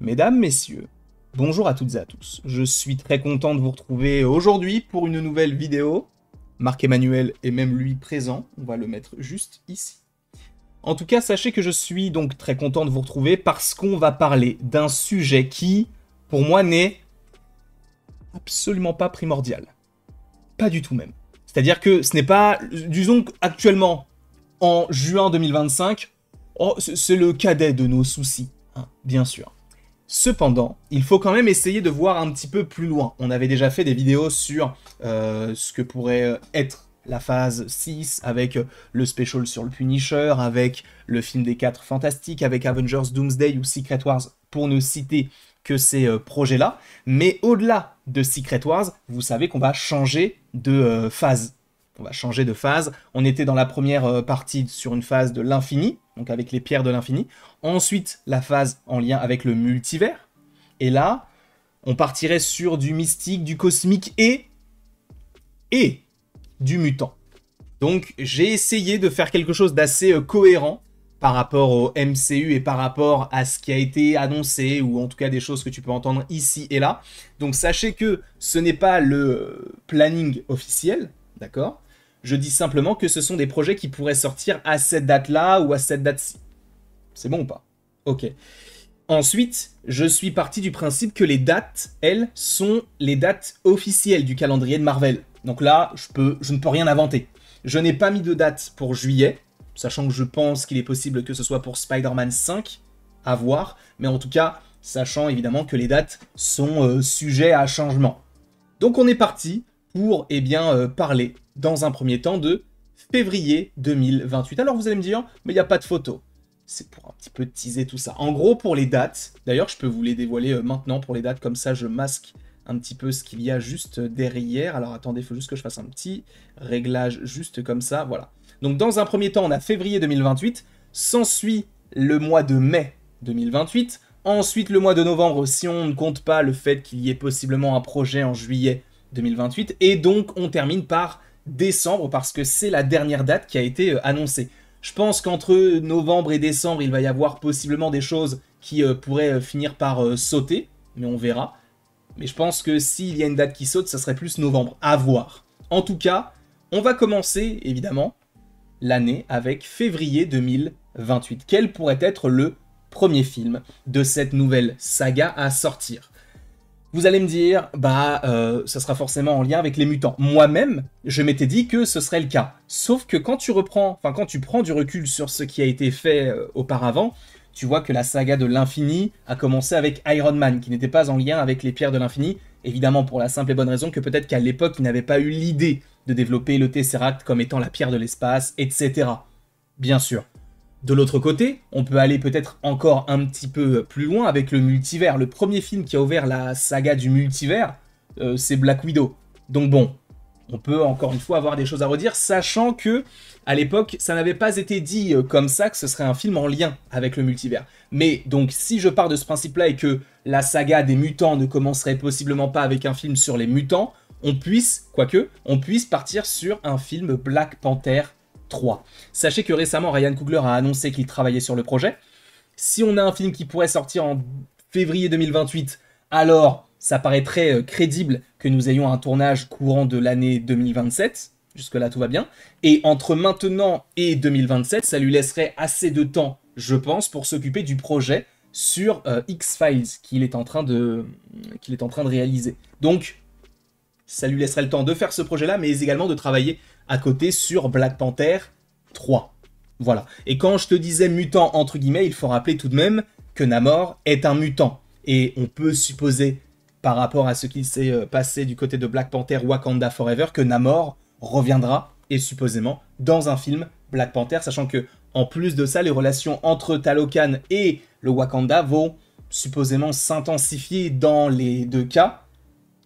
Mesdames, messieurs, bonjour à toutes et à tous. Je suis très content de vous retrouver aujourd'hui pour une nouvelle vidéo. Marc-Emmanuel est même lui présent, on va le mettre juste ici. En tout cas, sachez que je suis donc très content de vous retrouver parce qu'on va parler d'un sujet qui, pour moi, n'est absolument pas primordial. Pas du tout même. C'est-à-dire que ce n'est pas, disons qu'actuellement, en juin 2025, oh, c'est le cadet de nos soucis, hein, bien sûr. Cependant, il faut quand même essayer de voir un petit peu plus loin. On avait déjà fait des vidéos sur ce que pourrait être la phase 6, avec le special sur le Punisher, avec le film des 4 Fantastiques, avec Avengers Doomsday ou Secret Wars, pour ne citer que ces projets-là. Mais au-delà de Secret Wars, vous savez qu'on va changer de phase. On va changer de phase. On était dans la première partie sur une phase de l'infini, donc avec les pierres de l'infini. Ensuite, la phase en lien avec le multivers. Et là, on partirait sur du mystique, du cosmique et du mutant. Donc, j'ai essayé de faire quelque chose d'assez cohérent par rapport au MCU et par rapport à ce qui a été annoncé, ou en tout cas des choses que tu peux entendre ici et là. Donc, sachez que ce n'est pas le planning officiel, d'accord ? Je dis simplement que ce sont des projets qui pourraient sortir à cette date-là ou à cette date-ci. C'est bon ou pas? Ok. Ensuite, je suis parti du principe que les dates, elles, sont les dates officielles du calendrier de Marvel. Donc là, je ne peux rien inventer. Je n'ai pas mis de date pour juillet, sachant que je pense qu'il est possible que ce soit pour Spider-Man 5, à voir. Mais en tout cas, sachant évidemment que les dates sont sujets à changement. Donc on est parti pour parler dans un premier temps de février 2028. Alors vous allez me dire, mais il n'y a pas de photo. C'est pour un petit peu teaser tout ça. En gros, pour les dates, d'ailleurs je peux vous les dévoiler maintenant pour les dates, comme ça je masque un petit peu ce qu'il y a juste derrière. Alors attendez, il faut juste que je fasse un petit réglage juste comme ça, voilà. Donc dans un premier temps, on a février 2028, s'ensuit le mois de mai 2028, ensuite le mois de novembre, si on ne compte pas le fait qu'il y ait possiblement un projet en juillet 2028, et donc on termine par décembre, parce que c'est la dernière date qui a été annoncée. Je pense qu'entre novembre et décembre, il va y avoir possiblement des choses qui pourraient finir par sauter, mais on verra. Mais je pense que s'il y a une date qui saute, ça serait plus novembre, à voir. En tout cas, on va commencer, évidemment, l'année avec février 2028. Quel pourrait être le premier film de cette nouvelle saga à sortir? Vous allez me dire, ça sera forcément en lien avec les mutants. Moi-même, je m'étais dit que ce serait le cas. Sauf que quand tu prends du recul sur ce qui a été fait auparavant, tu vois que la saga de l'infini a commencé avec Iron Man, qui n'était pas en lien avec les pierres de l'infini, évidemment pour la simple et bonne raison que peut-être qu'à l'époque, il n'avait pas eu l'idée de développer le Tesseract comme étant la pierre de l'espace, etc. Bien sûr. De l'autre côté, on peut aller peut-être encore un petit peu plus loin avec le multivers. Le premier film qui a ouvert la saga du multivers, c'est Black Widow. Donc bon, on peut encore une fois avoir des choses à redire, sachant que à l'époque, ça n'avait pas été dit comme ça que ce serait un film en lien avec le multivers. Mais donc, si je pars de ce principe-là et que la saga des mutants ne commencerait possiblement pas avec un film sur les mutants, on puisse partir sur un film Black Panther 3. Sachez que récemment, Ryan Coogler a annoncé qu'il travaillait sur le projet. Si on a un film qui pourrait sortir en février 2028, alors ça paraît très crédible que nous ayons un tournage courant de l'année 2027. Jusque-là, tout va bien. Et entre maintenant et 2027, ça lui laisserait assez de temps, je pense, pour s'occuper du projet sur X-Files qu'il est en train de réaliser. Donc, ça lui laisserait le temps de faire ce projet-là, mais également de travailler à côté sur Black Panther 3. Voilà. Et quand je te disais mutant, entre guillemets, il faut rappeler tout de même que Namor est un mutant. Et on peut supposer, par rapport à ce qui s'est passé du côté de Black Panther Wakanda Forever, que Namor reviendra, et supposément, dans un film Black Panther, sachant que, en plus de ça, les relations entre Talokan et le Wakanda vont supposément s'intensifier dans les deux cas,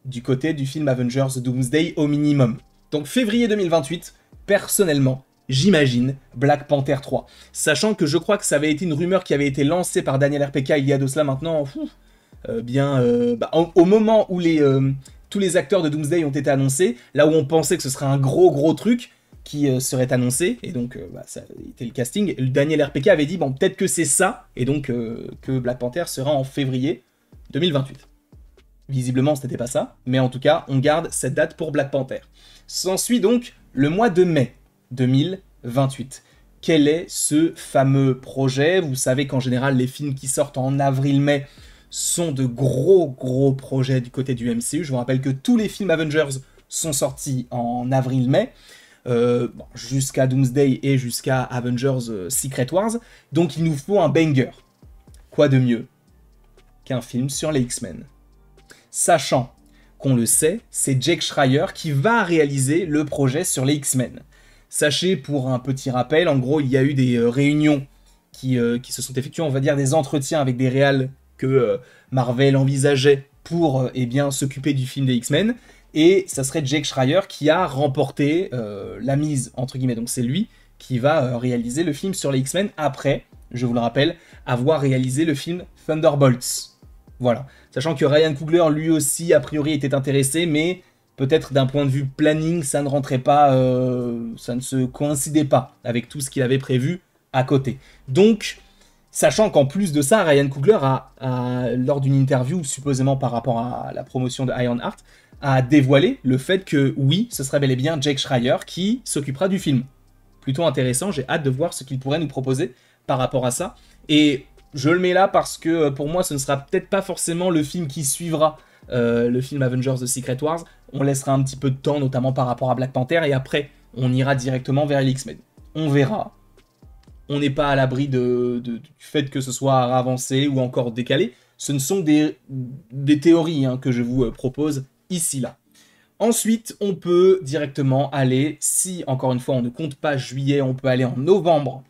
du côté du film Avengers Doomsday au minimum. Donc février 2028, personnellement, j'imagine Black Panther 3. Sachant que je crois que ça avait été une rumeur qui avait été lancée par Daniel RPK il y a de cela maintenant, au moment où tous les acteurs de Doomsday ont été annoncés, là où on pensait que ce serait un gros truc, qui serait annoncé, et donc ça a été le casting. Daniel RPK avait dit, bon, peut-être que c'est ça, et donc que Black Panther sera en février 2028. Visiblement, ce n'était pas ça, mais en tout cas, on garde cette date pour Black Panther. S'ensuit donc le mois de mai 2028. Quel est ce fameux projet? Vous savez qu'en général, les films qui sortent en avril-mai sont de gros projets du côté du MCU. Je vous rappelle que tous les films Avengers sont sortis en avril-mai, jusqu'à Doomsday et jusqu'à Avengers Secret Wars. Donc il nous faut un banger. Quoi de mieux qu'un film sur les X-Men? Sachant qu'on le sait, c'est Jake Schreier qui va réaliser le projet sur les X-Men. Sachez, pour un petit rappel, en gros, il y a eu des réunions qui se sont effectuées, on va dire des entretiens avec des réals que Marvel envisageait pour s'occuper du film des X-Men. Et ça serait Jake Schreier qui a remporté la mise, entre guillemets. Donc c'est lui qui va réaliser le film sur les X-Men après, je vous le rappelle, avoir réalisé le film Thunderbolts. Voilà. Sachant que Ryan Coogler, lui aussi, a priori, était intéressé, mais peut-être d'un point de vue planning, ça ne rentrait pas, ça ne se coïncidait pas avec tout ce qu'il avait prévu à côté. Donc, sachant qu'en plus de ça, Ryan Coogler lors d'une interview, supposément par rapport à la promotion de Ironheart, a dévoilé le fait que oui, ce serait bel et bien Jake Schreier qui s'occupera du film. Plutôt intéressant, j'ai hâte de voir ce qu'il pourrait nous proposer par rapport à ça. Et je le mets là parce que pour moi, ce ne sera peut-être pas forcément le film qui suivra le film Avengers The Secret Wars. On laissera un petit peu de temps, notamment par rapport à Black Panther, et après, on ira directement vers les X-Men. On verra. On n'est pas à l'abri du fait que ce soit avancé ou encore décalé. Ce ne sont des théories que je vous propose ici, là. Ensuite, on peut directement aller, si encore une fois on ne compte pas juillet, on peut aller en novembre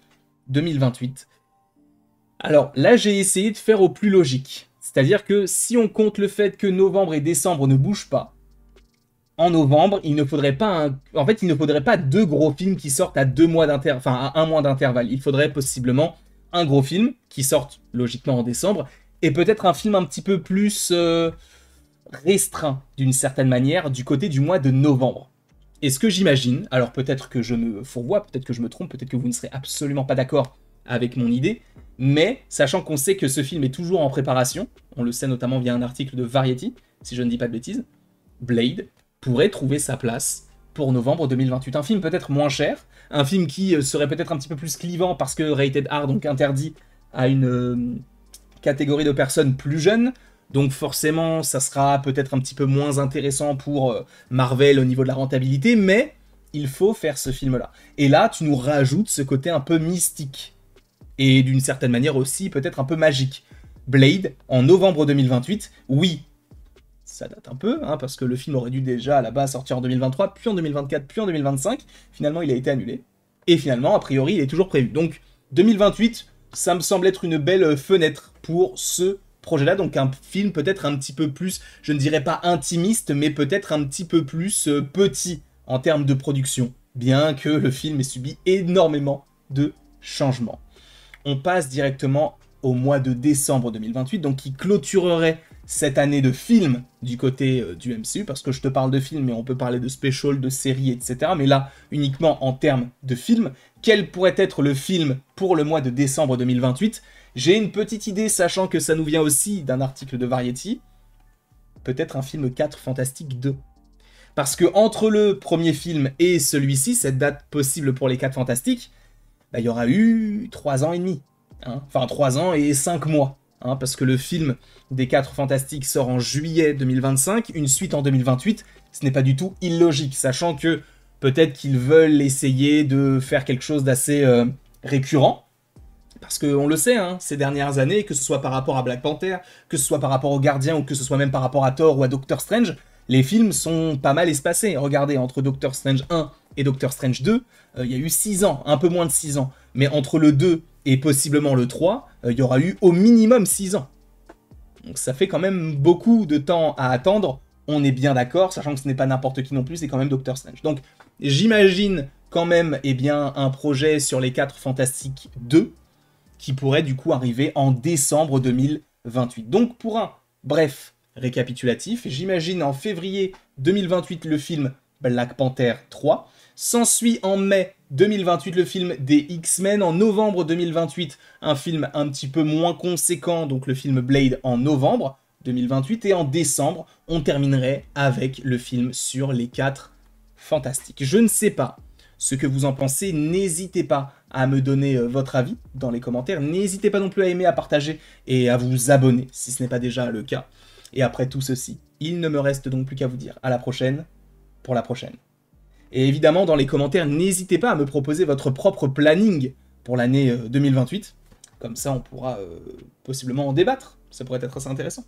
2028. Alors là, j'ai essayé de faire au plus logique. C'est-à-dire que si on compte le fait que novembre et décembre ne bougent pas, en novembre, il ne faudrait pas deux gros films qui sortent à 2 mois d'intervalle, enfin à 1 mois d'intervalle. Il faudrait possiblement un gros film qui sorte logiquement en décembre et peut-être un film un petit peu plus restreint d'une certaine manière du côté du mois de novembre. Et ce que j'imagine, alors peut-être que je me fourvoie, peut-être que je me trompe, peut-être que vous ne serez absolument pas d'accord avec mon idée, mais sachant qu'on sait que ce film est toujours en préparation, on le sait notamment via un article de Variety, si je ne dis pas de bêtises, Blade pourrait trouver sa place pour novembre 2028. Un film peut-être moins cher, un film qui serait peut-être un petit peu plus clivant parce que rated R, donc interdit à une catégorie de personnes plus jeunes, donc forcément ça sera peut-être un petit peu moins intéressant pour Marvel au niveau de la rentabilité, mais il faut faire ce film-là. Et là, tu nous rajoutes ce côté un peu mystique, et d'une certaine manière aussi peut-être un peu magique. Blade, en novembre 2028, oui, ça date un peu, parce que le film aurait dû déjà à la base sortir en 2023, puis en 2024, puis en 2025. Finalement, il a été annulé. Et finalement, a priori, il est toujours prévu. Donc, 2028, ça me semble être une belle fenêtre pour ce projet-là. Donc, un film peut-être un petit peu plus, je ne dirais pas intimiste, mais peut-être un petit peu plus petit en termes de production. Bien que le film ait subi énormément de changements. On passe directement au mois de décembre 2028, donc qui clôturerait cette année de films du côté du MCU, parce que je te parle de films, mais on peut parler de special, de séries, etc. Mais là, uniquement en termes de films. Quel pourrait être le film pour le mois de décembre 2028? J'ai une petite idée, sachant que ça nous vient aussi d'un article de Variety. Peut-être un film 4 Fantastiques 2. Parce que entre le premier film et celui-ci, cette date possible pour les 4 Fantastiques, il y aura eu 3 ans et demi. Enfin, 3 ans et 5 mois. Parce que le film des 4 Fantastiques sort en juillet 2025, une suite en 2028, ce n'est pas du tout illogique, sachant que peut-être qu'ils veulent essayer de faire quelque chose d'assez récurrent, parce qu'on le sait, ces dernières années, que ce soit par rapport à Black Panther, que ce soit par rapport aux Gardiens, ou que ce soit même par rapport à Thor ou à Doctor Strange, les films sont pas mal espacés. Regardez, entre Doctor Strange 1 et Doctor Strange 2, il y a eu 6 ans, un peu moins de 6 ans, mais entre le 2 et possiblement le 3, il y aura eu au minimum 6 ans. Donc ça fait quand même beaucoup de temps à attendre, on est bien d'accord, sachant que ce n'est pas n'importe qui non plus, c'est quand même Doctor Strange. Donc j'imagine quand même un projet sur les 4 Fantastiques 2, qui pourrait du coup arriver en décembre 2028. Donc pour un bref récapitulatif, j'imagine en février 2028 le film Black Panther 3. S'ensuit en mai 2028 le film des X-Men. En novembre 2028, un film un petit peu moins conséquent, donc le film Blade en novembre 2028. Et en décembre, on terminerait avec le film sur les 4 Fantastiques. Je ne sais pas ce que vous en pensez, n'hésitez pas à me donner votre avis dans les commentaires. N'hésitez pas non plus à aimer, à partager et à vous abonner si ce n'est pas déjà le cas. Et après tout ceci, il ne me reste donc plus qu'à vous dire à la prochaine pour la prochaine. Et évidemment, dans les commentaires, n'hésitez pas à me proposer votre propre planning pour l'année 2028. Comme ça, on pourra possiblement en débattre. Ça pourrait être assez intéressant.